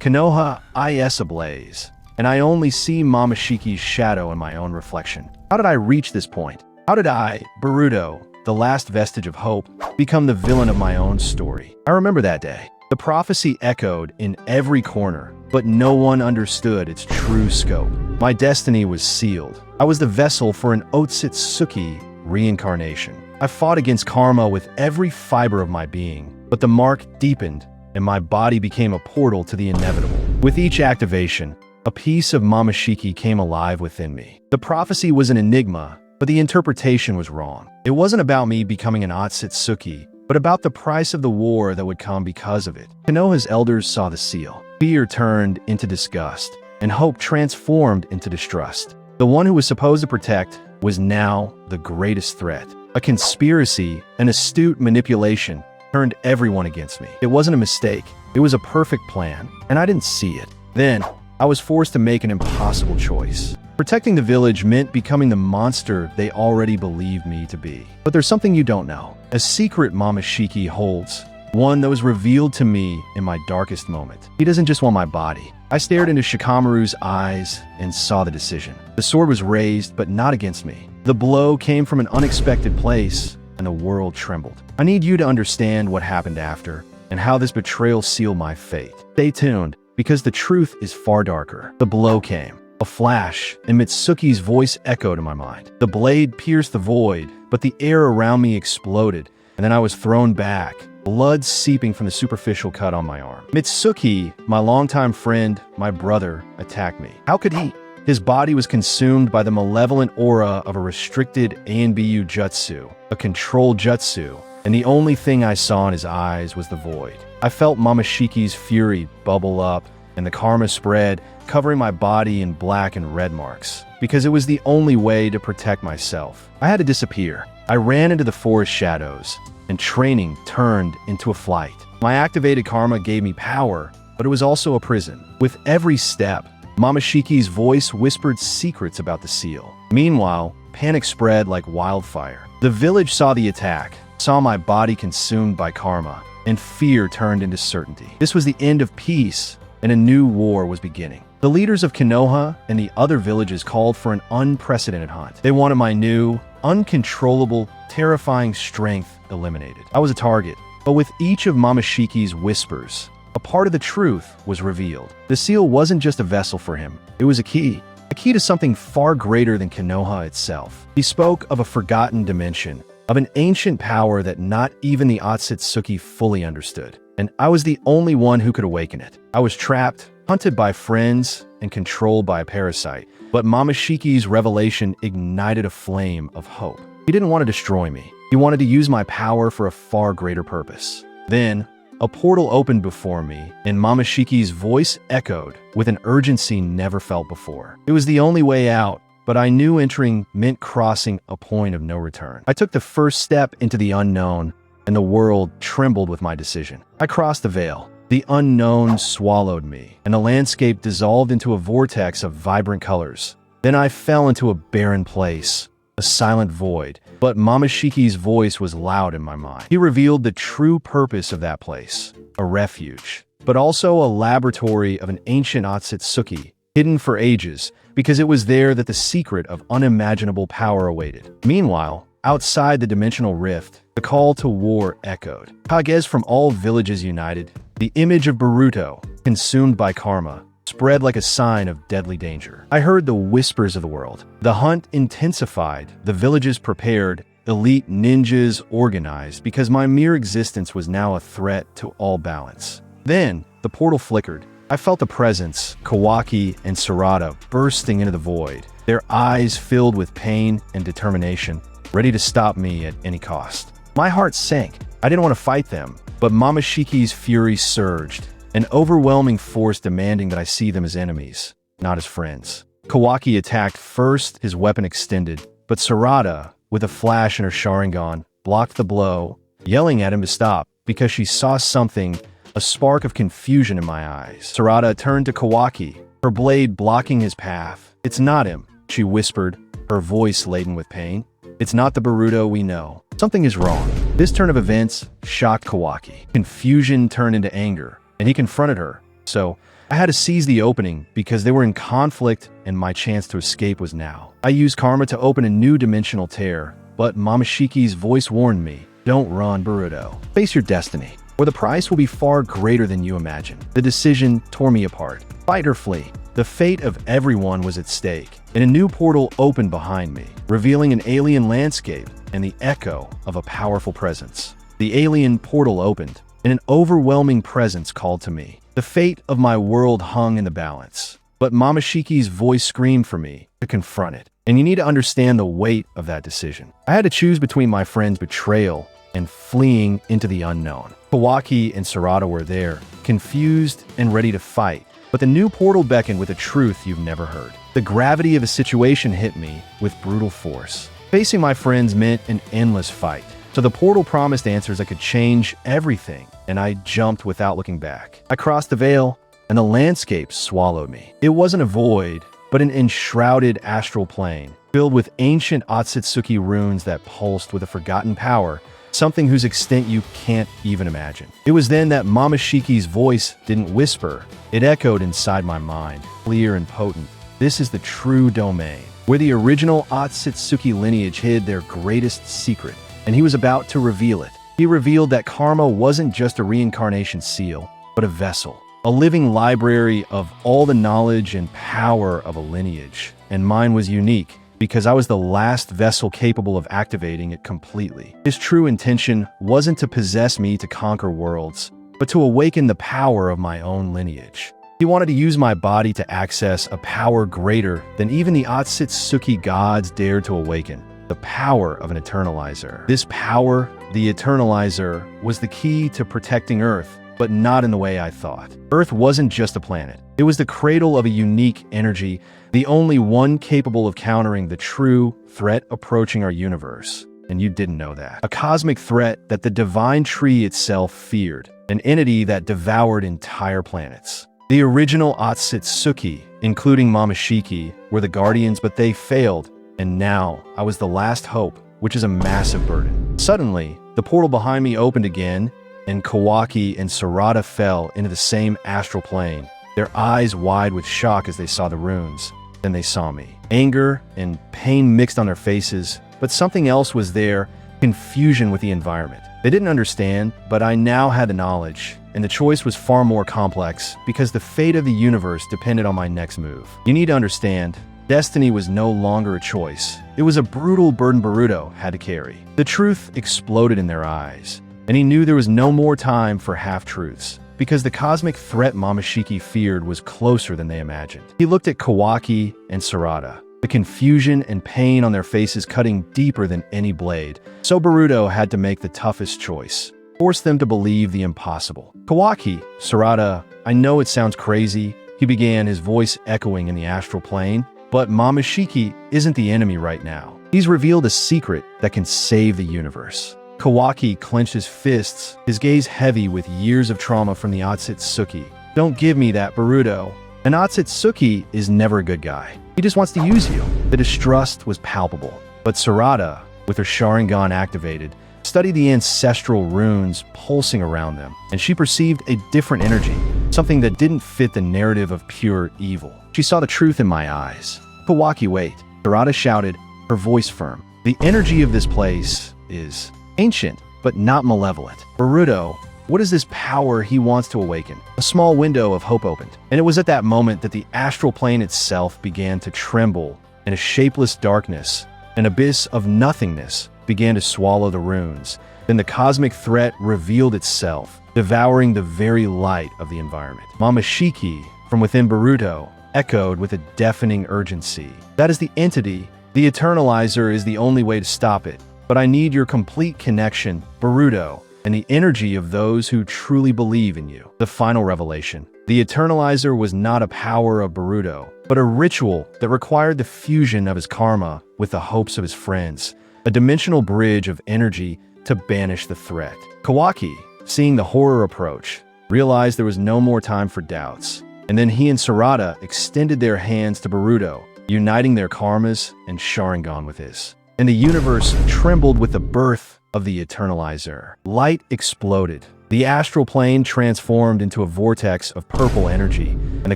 Konoha is ablaze, and I only see Momoshiki's shadow in my own reflection. How did I reach this point? How did I, Buruto, the last vestige of hope, become the villain of my own story? I remember that day. The prophecy echoed in every corner, but no one understood its true scope. My destiny was sealed. I was the vessel for an Ohtsutsuki reincarnation. I fought against karma with every fiber of my being, but the mark deepened, and my body became a portal to the inevitable. With each activation, a piece of Momoshiki came alive within me. The prophecy was an enigma, but the interpretation was wrong. It wasn't about me becoming an Otsutsuki, but about the price of the war that would come because of it. Konoha's elders saw the seal. Fear turned into disgust, and hope transformed into distrust. The one who was supposed to protect was now the greatest threat. A conspiracy, an astute manipulation, turned everyone against me. It wasn't a mistake. It was a perfect plan, and I didn't see it. Then, I was forced to make an impossible choice. Protecting the village meant becoming the monster they already believed me to be. But there's something you don't know. A secret Momoshiki holds, one that was revealed to me in my darkest moment. He doesn't just want my body. I stared into Shikamaru's eyes and saw the decision. The sword was raised, but not against me. The blow came from an unexpected place, and the world trembled. I need you to understand what happened after, and how this betrayal sealed my fate. Stay tuned, because the truth is far darker. The blow came. A flash, and Mitsuki's voice echoed in my mind. The blade pierced the void, but the air around me exploded, and then I was thrown back, blood seeping from the superficial cut on my arm. Mitsuki, my longtime friend, my brother, attacked me. How could he? His body was consumed by the malevolent aura of a restricted ANBU jutsu, a controlled jutsu, and the only thing I saw in his eyes was the void. I felt Momoshiki's fury bubble up, and the karma spread, covering my body in black and red marks, because it was the only way to protect myself. I had to disappear. I ran into the forest shadows, and training turned into a flight. My activated karma gave me power, but it was also a prison. With every step, Momoshiki's voice whispered secrets about the seal. Meanwhile, panic spread like wildfire. The village saw the attack, saw my body consumed by karma, and fear turned into certainty. This was the end of peace, and a new war was beginning. The leaders of Konoha and the other villages called for an unprecedented hunt. They wanted my new, uncontrollable, terrifying strength eliminated. I was a target, but with each of Momoshiki's whispers, a part of the truth was revealed. The seal wasn't just a vessel for him. It was a key to something far greater than Konoha itself. He spoke of a forgotten dimension, of an ancient power that not even the Otsutsuki fully understood. And I was the only one who could awaken it. I was trapped, hunted by friends, and controlled by a parasite. But Momoshiki's revelation ignited a flame of hope. He didn't want to destroy me. He wanted to use my power for a far greater purpose. Then, a portal opened before me, and Momoshiki's voice echoed with an urgency never felt before. It was the only way out, but I knew entering meant crossing a point of no return. I took the first step into the unknown, and the world trembled with my decision. I crossed the veil. The unknown swallowed me, and the landscape dissolved into a vortex of vibrant colors. Then I fell into a barren place, a silent void, but Momoshiki's voice was loud in my mind. He revealed the true purpose of that place, a refuge, but also a laboratory of an ancient Otsutsuki, hidden for ages, because it was there that the secret of unimaginable power awaited. Meanwhile, outside the dimensional rift, the call to war echoed. Kages from all villages united. The image of Buruto, consumed by karma, spread like a sign of deadly danger. I heard the whispers of the world. The hunt intensified, the villages prepared, elite ninjas organized, because my mere existence was now a threat to all balance. Then, the portal flickered. I felt the presence, Kawaki and Sarada bursting into the void, their eyes filled with pain and determination, ready to stop me at any cost. My heart sank. I didn't want to fight them, but Momoshiki's fury surged, an overwhelming force demanding that I see them as enemies, not as friends. Kawaki attacked first, his weapon extended, but Sarada, with a flash in her Sharingan, blocked the blow, yelling at him to stop because she saw something, a spark of confusion in my eyes. Sarada turned to Kawaki, her blade blocking his path. "It's not him," she whispered, her voice laden with pain. "It's not the Boruto we know. Something is wrong." This turn of events shocked Kawaki. Confusion turned into anger, and he confronted her. "So, I had to seize the opening because they were in conflict and my chance to escape was now. I used karma to open a new dimensional tear, but Momoshiki's voice warned me, "Don't run, Boruto. Face your destiny, or the price will be far greater than you imagine." The decision tore me apart. Fight or flee. The fate of everyone was at stake, and a new portal opened behind me, revealing an alien landscape and the echo of a powerful presence. The alien portal opened, and an overwhelming presence called to me. The fate of my world hung in the balance, but Momoshiki's voice screamed for me to confront it. And you need to understand the weight of that decision. I had to choose between my friend's betrayal and fleeing into the unknown. Kawaki and Sarada were there, confused and ready to fight, but the new portal beckoned with a truth you've never heard. The gravity of a situation hit me with brutal force. Facing my friends meant an endless fight, so the portal promised answers that could change everything, and I jumped without looking back. I crossed the veil, and the landscape swallowed me. It wasn't a void, but an enshrouded astral plane, filled with ancient Ohtsutsuki runes that pulsed with a forgotten power, something whose extent you can't even imagine. It was then that Momoshiki's voice didn't whisper, it echoed inside my mind, clear and potent. This is the true domain, where the original Otsutsuki lineage hid their greatest secret, and he was about to reveal it. He revealed that karma wasn't just a reincarnation seal, but a vessel. A living library of all the knowledge and power of a lineage. And mine was unique, because I was the last vessel capable of activating it completely. His true intention wasn't to possess me to conquer worlds, but to awaken the power of my own lineage. He wanted to use my body to access a power greater than even the Otsutsuki gods dared to awaken. The power of an eternalizer. This power, the eternalizer, was the key to protecting Earth, but not in the way I thought. Earth wasn't just a planet. It was the cradle of a unique energy, the only one capable of countering the true threat approaching our universe. And you didn't know that. A cosmic threat that the divine tree itself feared, an entity that devoured entire planets. The original Otsutsuki, including Momoshiki, were the guardians, but they failed, and now I was the last hope, which is a massive burden. Suddenly, the portal behind me opened again, and Kawaki and Sarada fell into the same astral plane, their eyes wide with shock as they saw the runes. Then they saw me. Anger and pain mixed on their faces, but something else was there, confusion with the environment. They didn't understand, but I now had the knowledge, and the choice was far more complex because the fate of the universe depended on my next move. You need to understand, destiny was no longer a choice. It was a brutal burden Boruto had to carry. The truth exploded in their eyes, and he knew there was no more time for half-truths, because the cosmic threat Momoshiki feared was closer than they imagined. He looked at Kawaki and Sarada, the confusion and pain on their faces cutting deeper than any blade. So Boruto had to make the toughest choice, force them to believe the impossible. Kawaki, Sarada, I know it sounds crazy, he began, his voice echoing in the astral plane, but Momoshiki isn't the enemy right now. He's revealed a secret that can save the universe. Kawaki clenched his fists, his gaze heavy with years of trauma from the Otsutsuki. Don't give me that, Boruto. An Otsutsuki is never a good guy. He just wants to use you. The distrust was palpable. But Sarada, with her Sharingan activated, studied the ancestral runes pulsing around them, and she perceived a different energy, something that didn't fit the narrative of pure evil. She saw the truth in my eyes. Kawaki, wait. Sarada shouted, her voice firm. The energy of this place is ancient, but not malevolent. Boruto, what is this power he wants to awaken? A small window of hope opened, and it was at that moment that the astral plane itself began to tremble, and a shapeless darkness, an abyss of nothingness, began to swallow the runes. Then the cosmic threat revealed itself, devouring the very light of the environment. Momoshiki, from within Boruto, echoed with a deafening urgency. That is the entity. The eternalizer is the only way to stop it. But I need your complete connection, Boruto, and the energy of those who truly believe in you. The final revelation. The eternalizer was not a power of Boruto, but a ritual that required the fusion of his karma with the hopes of his friends, a dimensional bridge of energy to banish the threat. Kawaki, seeing the horror approach, realized there was no more time for doubts, and then he and Sarada extended their hands to Boruto, uniting their karmas and Sharingan with his. And the universe trembled with the birth of the eternalizer. Light exploded, The astral plane transformed into a vortex of purple energy, and the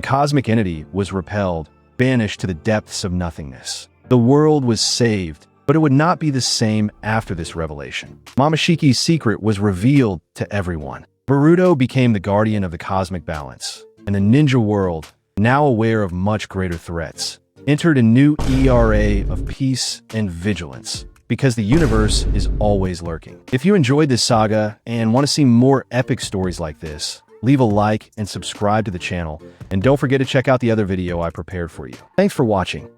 cosmic entity was repelled, banished to the depths of nothingness. The world was saved, but it would not be the same after this revelation. Momoshiki's secret was revealed to everyone. Boruto became the guardian of the cosmic balance, and the ninja world, now aware of much greater threats, entered a new era of peace and vigilance, because the universe is always lurking. If you enjoyed this saga and want to see more epic stories like this, leave a like and subscribe to the channel, and don't forget to check out the other video I prepared for you. Thanks for watching.